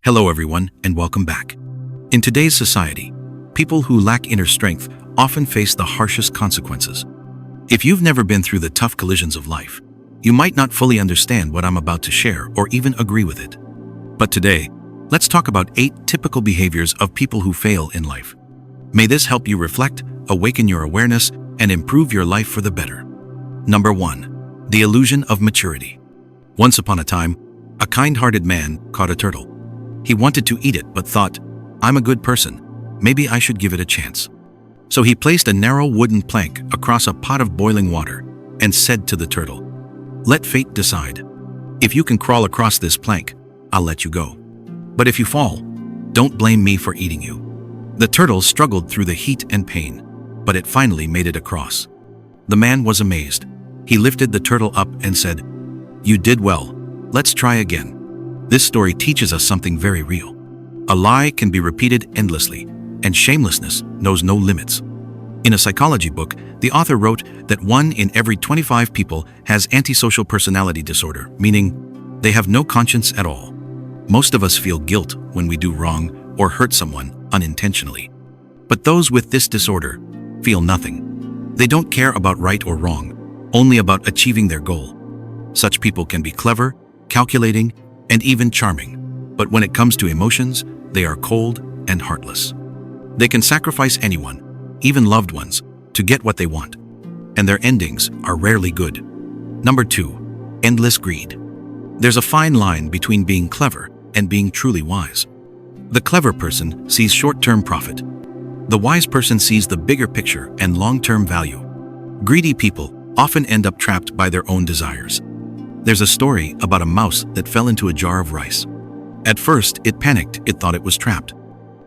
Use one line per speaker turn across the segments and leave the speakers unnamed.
Hello everyone, and welcome back. In today's society, people who lack inner strength often face the harshest consequences. If you've never been through the tough collisions of life, you might not fully understand what I'm about to share or even agree with it. But today, let's talk about 8 typical behaviors of people who fail in life. May this help you reflect, awaken your awareness, and improve your life for the better. Number 1. The illusion of maturity. Once upon a time, a kind-hearted man caught a turtle. He wanted to eat it but thought, I'm a good person, maybe I should give it a chance. So he placed a narrow wooden plank across a pot of boiling water and said to the turtle, let fate decide. If you can crawl across this plank, I'll let you go. But if you fall, don't blame me for eating you. The turtle struggled through the heat and pain, but it finally made it across. The man was amazed. He lifted the turtle up and said, you did well, let's try again. This story teaches us something very real. A lie can be repeated endlessly, and shamelessness knows no limits. In a psychology book, the author wrote that 1 in every 25 people has antisocial personality disorder, meaning they have no conscience at all. Most of us feel guilt when we do wrong or hurt someone unintentionally. But those with this disorder feel nothing. They don't care about right or wrong, only about achieving their goal. Such people can be clever, calculating, and even charming, but when it comes to emotions, they are cold and heartless. They can sacrifice anyone, even loved ones, to get what they want, and their endings are rarely good. Number 2. Endless greed. There's a fine line between being clever and being truly wise. The clever person sees short-term profit. The wise person sees the bigger picture and long-term value. Greedy people often end up trapped by their own desires. There's a story about a mouse that fell into a jar of rice. At first, it panicked, it thought it was trapped.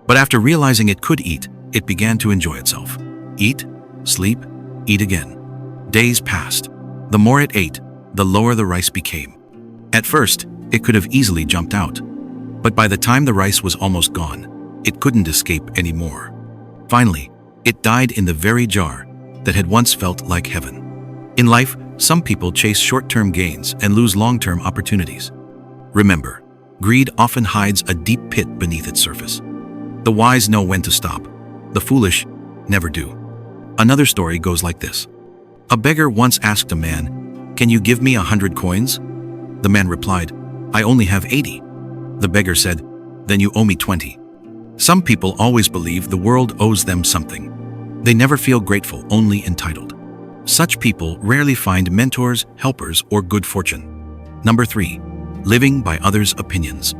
But after realizing it could eat, it began to enjoy itself. Eat, sleep, eat again. Days passed. The more it ate, the lower the rice became. At first, it could have easily jumped out. But by the time the rice was almost gone, it couldn't escape anymore. Finally, it died in the very jar that had once felt like heaven. In life, some people chase short-term gains and lose long-term opportunities. Remember, greed often hides a deep pit beneath its surface. The wise know when to stop. The foolish never do. Another story goes like this. A beggar once asked a man, can you give me 100 coins? The man replied, I only have 80. The beggar said, then you owe me 20. Some people always believe the world owes them something. They never feel grateful, only entitled. Such people rarely find mentors, helpers, or good fortune. Number 3. Living by others' opinions.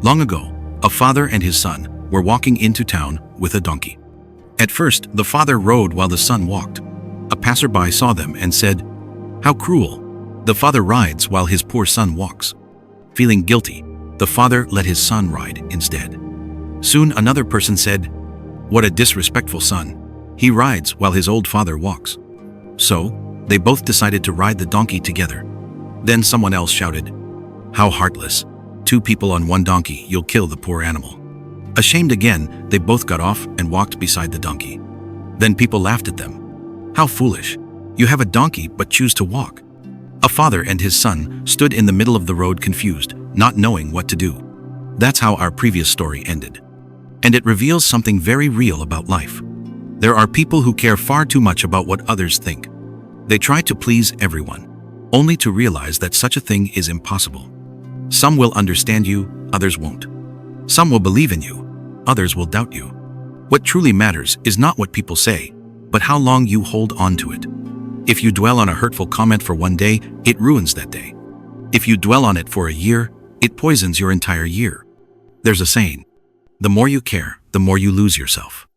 Long ago, a father and his son were walking into town with a donkey. At first, the father rode while the son walked. A passerby saw them and said, how cruel! The father rides while his poor son walks. Feeling guilty, the father let his son ride instead. Soon another person said, what a disrespectful son! He rides while his old father walks. So, they both decided to ride the donkey together. Then someone else shouted, how heartless! 2 people on 1 donkey, you'll kill the poor animal. Ashamed again, they both got off and walked beside the donkey. Then people laughed at them. How foolish! You have a donkey but choose to walk. A father and his son stood in the middle of the road confused, not knowing what to do. That's how our previous story ended. And it reveals something very real about life. There are people who care far too much about what others think. They try to please everyone, only to realize that such a thing is impossible. Some will understand you, others won't. Some will believe in you, others will doubt you. What truly matters is not what people say, but how long you hold on to it. If you dwell on a hurtful comment for 1 day, it ruins that day. If you dwell on it for a year, it poisons your entire year. There's a saying, the more you care, the more you lose yourself.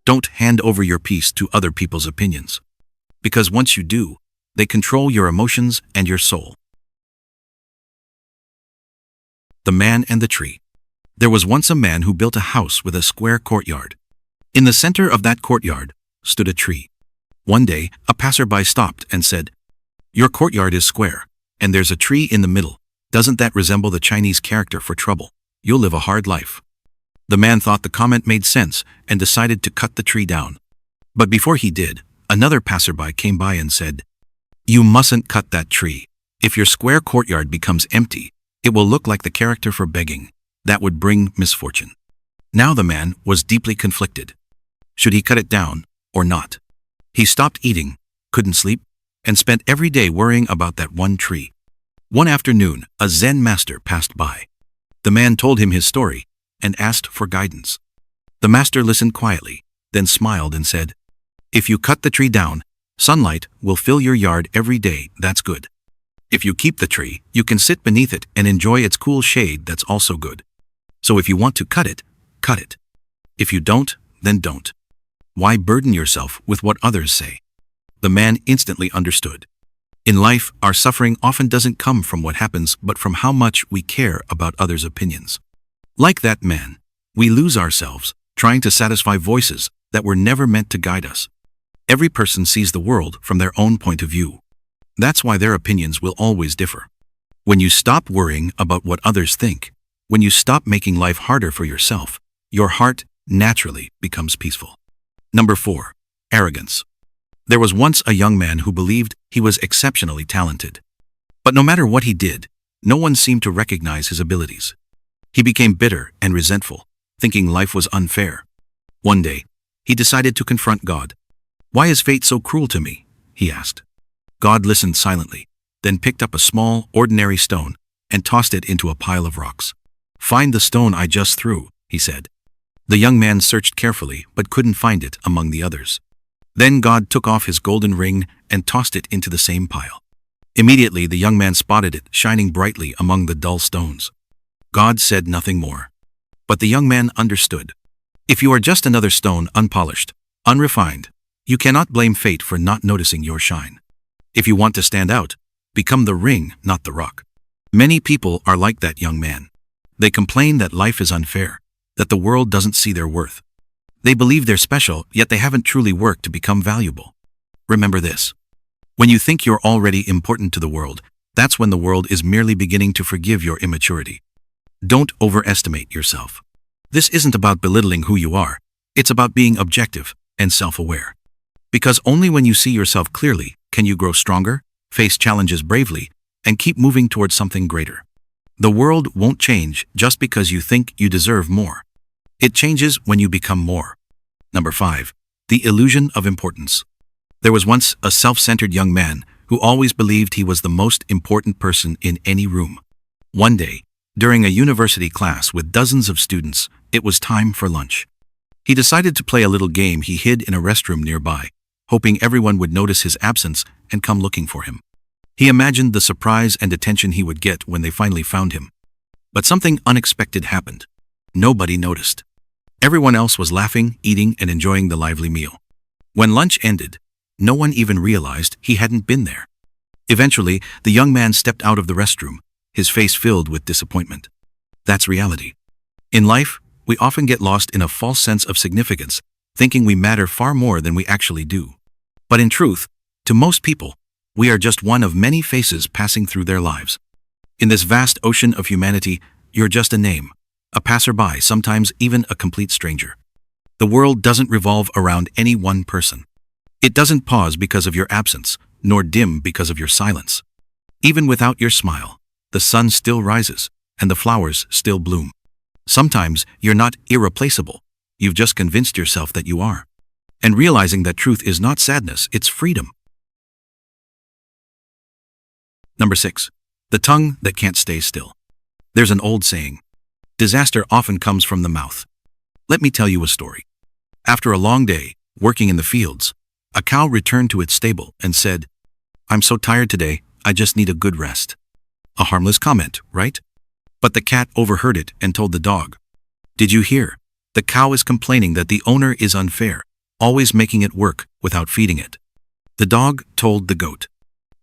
Don't hand over your peace to other people's opinions. Because once you do, they control your emotions and your soul. The Man and the Tree. There was once a man who built a house with a square courtyard. In the center of that courtyard stood a tree. One day, a passerby stopped and said, your courtyard is square, and there's a tree in the middle. Doesn't that resemble the Chinese character for trouble? You'll live a hard life. The man thought the comment made sense and decided to cut the tree down. But before he did, another passerby came by and said, you mustn't cut that tree. If your square courtyard becomes empty, it will look like the character for begging. that would bring misfortune. Now the man was deeply conflicted. Should he cut it down or not? He stopped eating, couldn't sleep, and spent every day worrying about that one tree. One afternoon, a Zen master passed by. The man told him his story and asked for guidance. The master listened quietly, then smiled and said, "If you cut the tree down, sunlight will fill your yard every day, that's good. If you keep the tree, you can sit beneath it and enjoy its cool shade, that's also good. So if you want to cut it, cut it. If you don't, then don't. Why burden yourself with what others say?" The man instantly understood. In life, our suffering often doesn't come from what happens but from how much we care about others' opinions. Like that man, we lose ourselves trying to satisfy voices that were never meant to guide us. Every person sees the world from their own point of view. That's why their opinions will always differ. When you stop worrying about what others think, when you stop making life harder for yourself, your heart naturally becomes peaceful. Number 4. Arrogance. There was once a young man who believed he was exceptionally talented. But no matter what he did, no one seemed to recognize his abilities. He became bitter and resentful, thinking life was unfair. One day, he decided to confront God. "Why is fate so cruel to me?" he asked. God listened silently, then picked up a small, ordinary stone and tossed it into a pile of rocks. "Find the stone I just threw," he said. The young man searched carefully but couldn't find it among the others. Then God took off his golden ring and tossed it into the same pile. Immediately the young man spotted it shining brightly among the dull stones. God said nothing more. But the young man understood. If you are just another stone, unpolished, unrefined, you cannot blame fate for not noticing your shine. If you want to stand out, become the ring, not the rock. Many people are like that young man. They complain that life is unfair, that the world doesn't see their worth. They believe they're special, yet they haven't truly worked to become valuable. Remember this. When you think you're already important to the world, that's when the world is merely beginning to forgive your immaturity. Don't overestimate yourself. This isn't about belittling who you are. It's about being objective and self-aware. Because only when you see yourself clearly can you grow stronger, face challenges bravely, and keep moving towards something greater. The world won't change just because you think you deserve more. It changes when you become more. Number 5. The illusion of importance. There was once a self-centered young man who always believed he was the most important person in any room. One day, during a university class with dozens of students, it was time for lunch. He decided to play a little game he hid in a restroom nearby, hoping everyone would notice his absence and come looking for him. He imagined the surprise and attention he would get when they finally found him. But something unexpected happened. Nobody noticed. Everyone else was laughing, eating, and enjoying the lively meal. When lunch ended, no one even realized he hadn't been there. Eventually, the young man stepped out of the restroom, his face filled with disappointment. That's reality. In life, we often get lost in a false sense of significance, thinking we matter far more than we actually do. But in truth, to most people, we are just one of many faces passing through their lives. In this vast ocean of humanity, you're just a name, a passerby, sometimes even a complete stranger. The world doesn't revolve around any one person. It doesn't pause because of your absence, nor dim because of your silence. Even without your smile, the sun still rises, and the flowers still bloom. Sometimes you're not irreplaceable. You've just convinced yourself that you are. And realizing that truth is not sadness, it's freedom. Number 6. The tongue that can't stay still. There's an old saying, disaster often comes from the mouth. Let me tell you a story. After a long day, working in the fields, a cow returned to its stable and said, "I'm so tired today, I just need a good rest." A harmless comment, right? But the cat overheard it and told the dog, "Did you hear? The cow is complaining that the owner is unfair, always making it work without feeding it." The dog told the goat,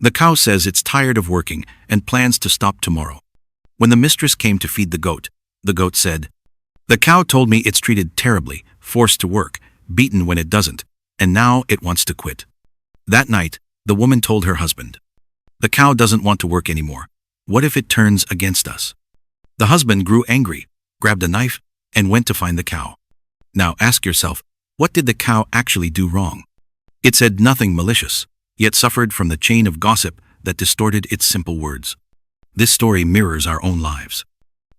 "The cow says it's tired of working and plans to stop tomorrow." When the mistress came to feed the goat said, "The cow told me it's treated terribly, forced to work, beaten when it doesn't, and now it wants to quit." That night, the woman told her husband, "The cow doesn't want to work anymore. What if it turns against us?" The husband grew angry, grabbed a knife, and went to find the cow. Now ask yourself, what did the cow actually do wrong? It said nothing malicious, yet suffered from the chain of gossip that distorted its simple words. This story mirrors our own lives.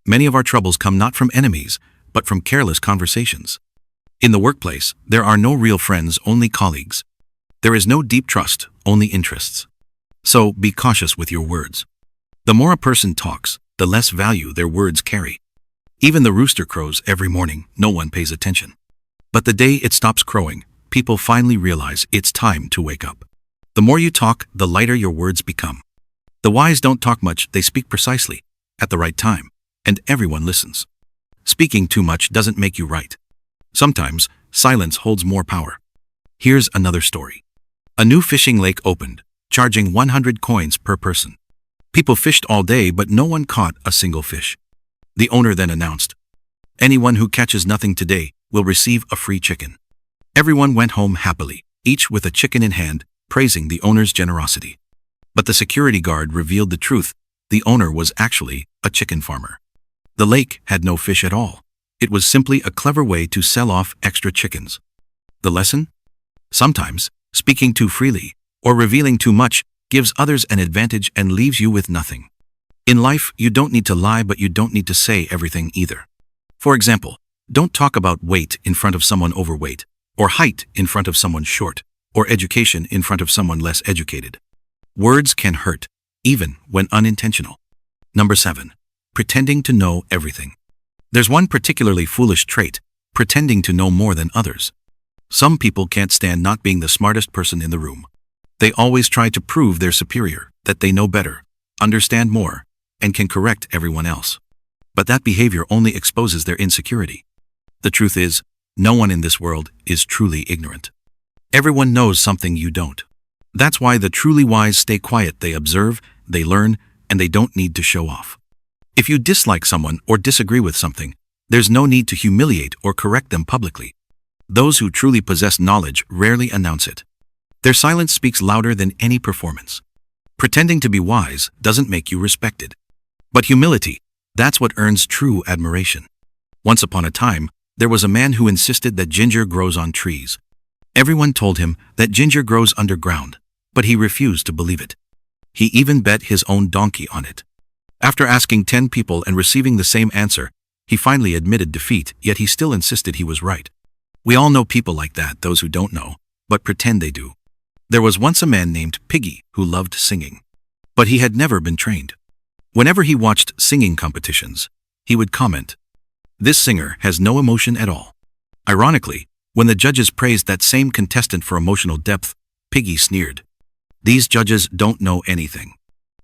Many of our troubles come not from enemies, but from careless conversations. In the workplace, there are no real friends, only colleagues. There is no deep trust, only interests. So be cautious with your words. The more a person talks, the less value their words carry. Even the rooster crows every morning, no one pays attention. But the day it stops crowing, people finally realize it's time to wake up. The more you talk, the lighter your words become. The wise don't talk much, they speak precisely, at the right time, and everyone listens. Speaking too much doesn't make you right. Sometimes, silence holds more power. Here's another story. A new fishing lake opened, charging 100 coins per person. People fished all day, but no one caught a single fish. The owner then announced, "Anyone who catches nothing today will receive a free chicken." Everyone went home happily, each with a chicken in hand, praising the owner's generosity. But the security guard revealed the truth. The owner was actually a chicken farmer. The lake had no fish at all. It was simply a clever way to sell off extra chickens. The lesson? Sometimes, speaking too freely or revealing too much gives others an advantage and leaves you with nothing. In life, you don't need to lie, but you don't need to say everything either. For example, don't talk about weight in front of someone overweight, or height in front of someone short, or education in front of someone less educated. Words can hurt, even when unintentional. Number 7. Pretending to know everything. There's one particularly foolish trait, pretending to know more than others. Some people can't stand not being the smartest person in the room. They always try to prove they're superior, that they know better, understand more, and can correct everyone else. But that behavior only exposes their insecurity. The truth is, no one in this world is truly ignorant. Everyone knows something you don't. That's why the truly wise stay quiet. They observe, they learn, and they don't need to show off. If you dislike someone or disagree with something, there's no need to humiliate or correct them publicly. Those who truly possess knowledge rarely announce it. Their silence speaks louder than any performance. Pretending to be wise doesn't make you respected. But humility, that's what earns true admiration. Once upon a time, there was a man who insisted that ginger grows on trees. Everyone told him that ginger grows underground, but he refused to believe it. He even bet his own donkey on it. After asking 10 people and receiving the same answer, he finally admitted defeat, yet he still insisted he was right. We all know people like that, those who don't know, but pretend they do. There was once a man named Piggy who loved singing. But he had never been trained. Whenever he watched singing competitions, he would comment, "This singer has no emotion at all." Ironically, when the judges praised that same contestant for emotional depth, Piggy sneered. These judges don't know anything.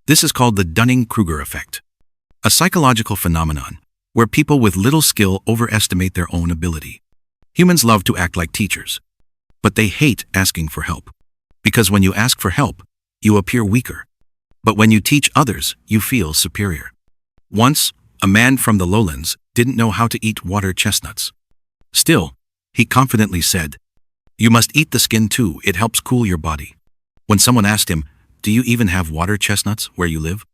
This is called the Dunning-Kruger effect, a psychological phenomenon where people with little skill overestimate their own ability. Humans love to act like teachers, but they hate asking for help. Because when you ask for help, you appear weaker. But when you teach others, you feel superior. Once, a man from the lowlands didn't know how to eat water chestnuts. Still, he confidently said, "You must eat the skin too, it helps cool your body." When someone asked him, "Do you even have water chestnuts where you live?"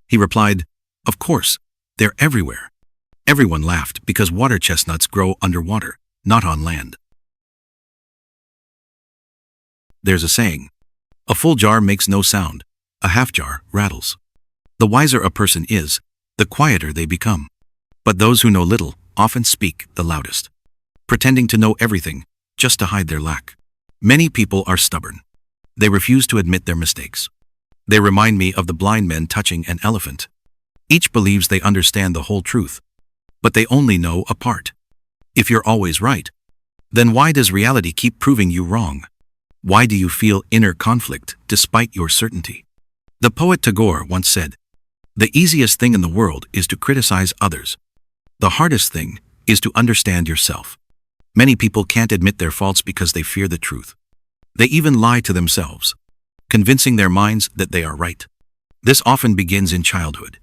he replied, "Of course, they're everywhere." Everyone laughed because water chestnuts grow underwater, not on land. There's a saying, "A full jar makes no sound, a half jar rattles." The wiser a person is, the quieter they become. But those who know little often speak the loudest, pretending to know everything just to hide their lack. Many people are stubborn. They refuse to admit their mistakes. They remind me of the blind men touching an elephant. Each believes they understand the whole truth, but they only know a part. If you're always right, then why does reality keep proving you wrong? Why do you feel inner conflict despite your certainty? The poet Tagore once said, "The easiest thing in the world is to criticize others. The hardest thing is to understand yourself." Many people can't admit their faults because they fear the truth. They even lie to themselves, convincing their minds that they are right. This often begins in childhood,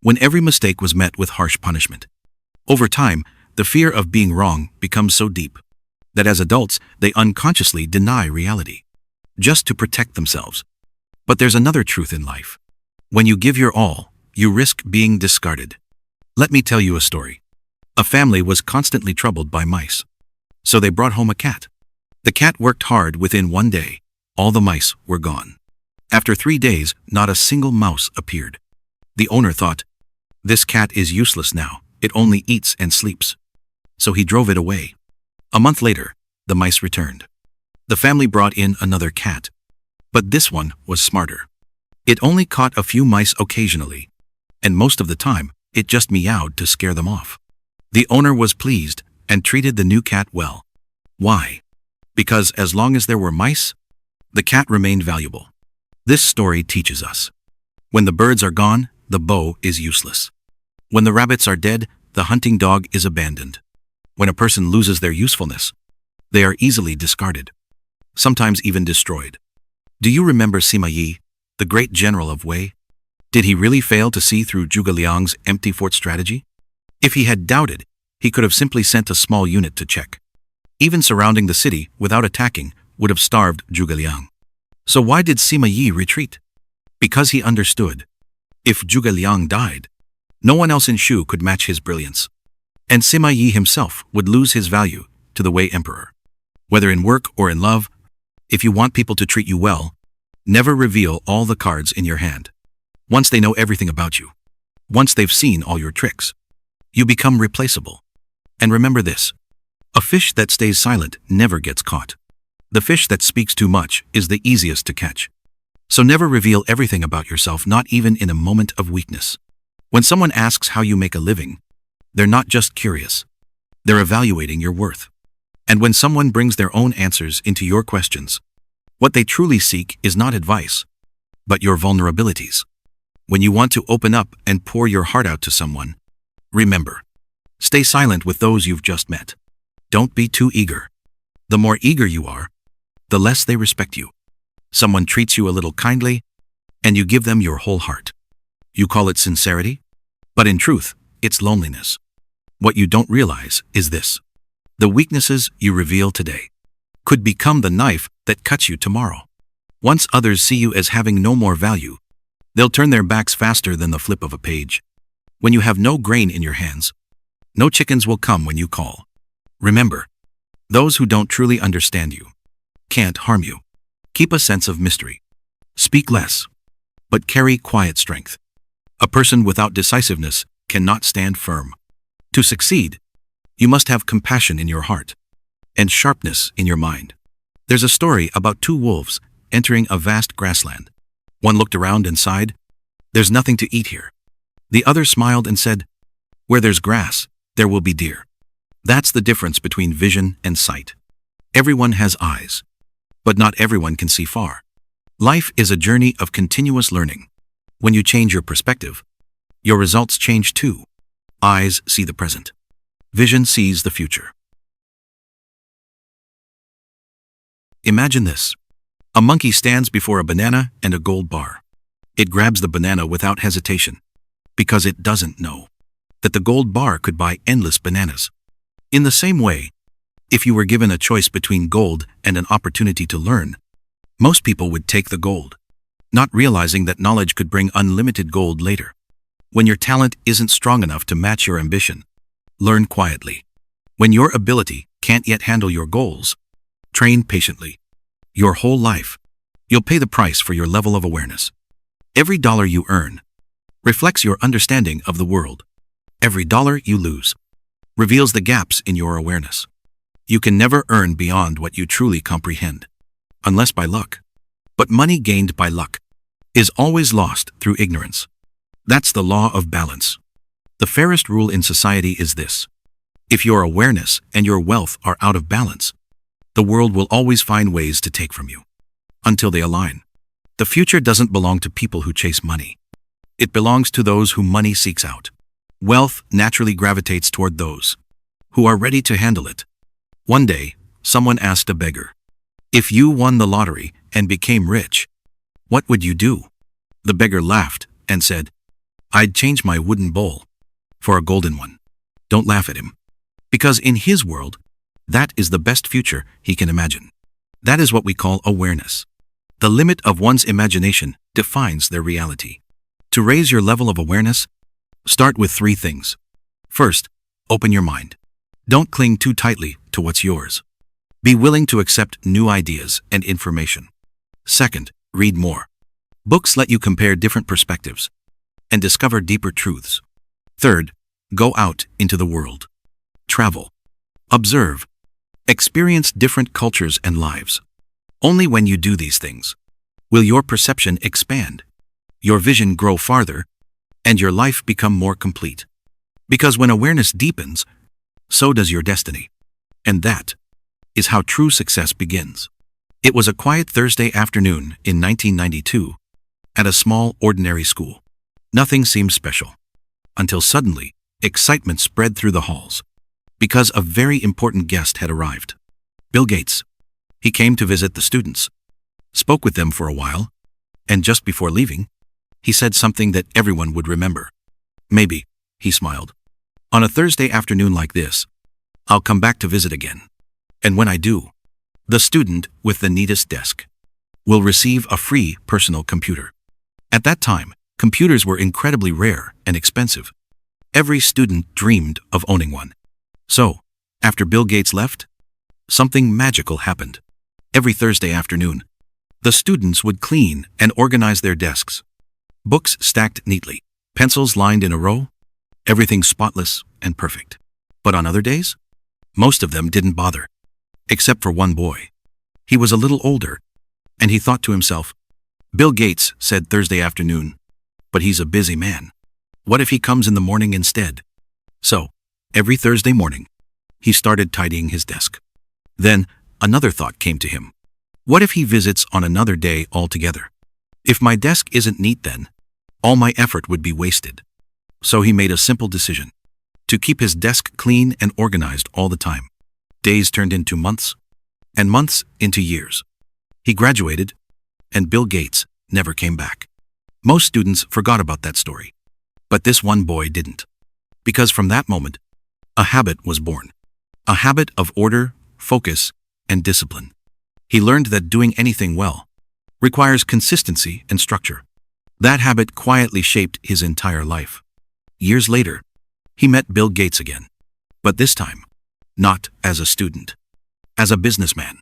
when every mistake was met with harsh punishment. Over time, the fear of being wrong becomes so deep that as adults, they unconsciously deny reality, just to protect themselves. But there's another truth in life. When you give your all, you risk being discarded. Let me tell you a story. A family was constantly troubled by mice. So they brought home a cat. The cat worked hard. Within one day, all the mice were gone. After 3 days, not a single mouse appeared. The owner thought, This cat is useless now, it only eats and sleeps. So he drove it away. A month later, the mice returned. The family brought in another cat. But this one was smarter. It only caught a few mice occasionally, and most of the time, it just meowed to scare them off. The owner was pleased and treated the new cat well. Why? Because as long as there were mice, the cat remained valuable. This story teaches us. When the birds are gone, the bow is useless. When the rabbits are dead, the hunting dog is abandoned. When a person loses their usefulness, they are easily discarded, sometimes even destroyed. Do you remember Sima Yi, the great general of Wei? Did he really fail to see through Zhuge Liang's empty fort strategy? If he had doubted, he could have simply sent a small unit to check. Even surrounding the city without attacking would have starved Zhuge Liang. So why did Sima Yi retreat? Because he understood. If Zhuge Liang died, no one else in Shu could match his brilliance. And Sima Yi himself would lose his value to the Wei emperor. Whether in work or in love, if you want people to treat you well, never reveal all the cards in your hand. Once they know everything about you, once they've seen all your tricks, you become replaceable. And remember this: a fish that stays silent never gets caught. The fish that speaks too much is the easiest to catch. So never reveal everything about yourself, not even in a moment of weakness. When someone asks how you make a living, they're not just curious. They're evaluating your worth. And when someone brings their own answers into your questions, what they truly seek is not advice, but your vulnerabilities. When you want to open up and pour your heart out to someone, remember, stay silent with those you've just met. Don't be too eager. The more eager you are, the less they respect you. Someone treats you a little kindly, and you give them your whole heart. You call it sincerity, but in truth, it's loneliness. What you don't realize is this: the weaknesses you reveal today could become the knife that cuts you tomorrow. Once others see you as having no more value, they'll turn their backs faster than the flip of a page. When you have no grain in your hands, no chickens will come when you call. Remember, those who don't truly understand you can't harm you. Keep a sense of mystery. Speak less, but carry quiet strength. A person without decisiveness cannot stand firm. To succeed, you must have compassion in your heart and sharpness in your mind. There's a story about two wolves entering a vast grassland. One looked around and sighed, "There's nothing to eat here." The other smiled and said, "Where there's grass, there will be deer." That's the difference between vision and sight. Everyone has eyes, but not everyone can see far. Life is a journey of continuous learning. When you change your perspective, your results change too. Eyes see the present. Vision sees the future. Imagine this. A monkey stands before a banana and a gold bar. It grabs the banana without hesitation, because it doesn't know that the gold bar could buy endless bananas. In the same way, if you were given a choice between gold and an opportunity to learn, most people would take the gold, not realizing that knowledge could bring unlimited gold later. When your talent isn't strong enough to match your ambition, learn quietly. When your ability can't yet handle your goals, train patiently. Your whole life, you'll pay the price for your level of awareness. Every dollar you earn reflects your understanding of the world. Every dollar you lose reveals the gaps in your awareness. You can never earn beyond what you truly comprehend, unless by luck. But money gained by luck is always lost through ignorance. That's the law of balance. The fairest rule in society is this: if your awareness and your wealth are out of balance, the world will always find ways to take from you, until they align. The future doesn't belong to people who chase money. It belongs to those whom money seeks out. Wealth naturally gravitates toward those who are ready to handle it. One day, someone asked a beggar, "If you won the lottery and became rich, what would you do?" The beggar laughed and said, "I'd change my wooden bowl for a golden one." Don't laugh at him, because in his world, that is the best future he can imagine. That is what we call awareness. The limit of one's imagination defines their reality. To raise your level of awareness, start with 3 things. First, open your mind. Don't cling too tightly to what's yours. Be willing to accept new ideas and information. Second, read more. Books let you compare different perspectives and discover deeper truths. Third, go out into the world. Travel. Observe. Experience different cultures and lives. Only when you do these things will your perception expand, your vision grow farther, and your life become more complete. Because when awareness deepens, so does your destiny. And that is how true success begins. It was a quiet Thursday afternoon in 1992 at a small, ordinary school. Nothing seemed special, until suddenly, excitement spread through the halls, because a very important guest had arrived. Bill Gates. He came to visit the students, spoke with them for a while, and just before leaving, he said something that everyone would remember. Maybe, he smiled. On a Thursday afternoon like this, I'll come back to visit again. And when I do, the student with the neatest desk will receive a free personal computer. At that time, computers were incredibly rare and expensive. Every student dreamed of owning one. So, after Bill Gates left, something magical happened. Every Thursday afternoon, the students would clean and organize their desks. Books stacked neatly, pencils lined in a row, everything spotless and perfect. But on other days, most of them didn't bother, except for one boy. He was a little older, and he thought to himself, Bill Gates said Thursday afternoon, but he's a busy man. What if he comes in the morning instead? So, every Thursday morning, he started tidying his desk. Then, another thought came to him. What if he visits on another day altogether? If my desk isn't neat then, all my effort would be wasted. So he made a simple decision, to keep his desk clean and organized all the time. Days turned into months, and months into years. He graduated, and Bill Gates never came back. Most students forgot about that story. But this one boy didn't. Because from that moment, a habit was born. A habit of order, focus, and discipline. He learned that doing anything well requires consistency and structure. That habit quietly shaped his entire life. Years later, he met Bill Gates again. But this time, not as a student, as a businessman.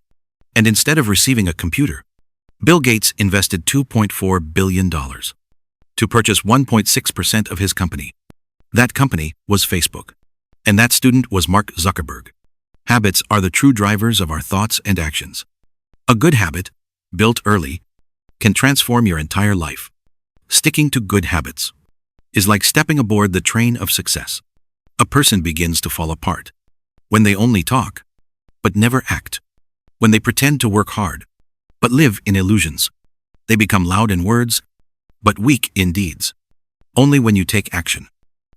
And instead of receiving a computer, Bill Gates invested $2.4 billion to purchase 1.6% of his company. That company was Facebook. And that student was Mark Zuckerberg. Habits are the true drivers of our thoughts and actions. A good habit, built early, can transform your entire life. Sticking to good habits is like stepping aboard the train of success. A person begins to fall apart when they only talk, but never act. When they pretend to work hard, but live in illusions. They become loud in words, but weak in deeds. Only when you take action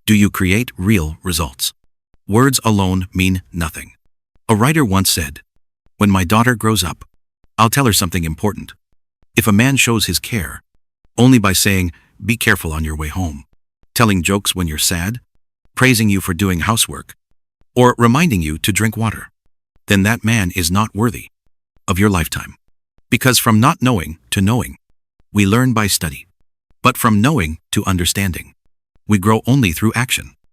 do you create real results. Words alone mean nothing. A writer once said, "When my daughter grows up, I'll tell her something important. If a man shows his care only by saying, 'Be careful on your way home,' telling jokes when you're sad, praising you for doing housework, or reminding you to drink water, then that man is not worthy of your lifetime. Because from not knowing to knowing, we learn by study. But from knowing to understanding, we grow only through action."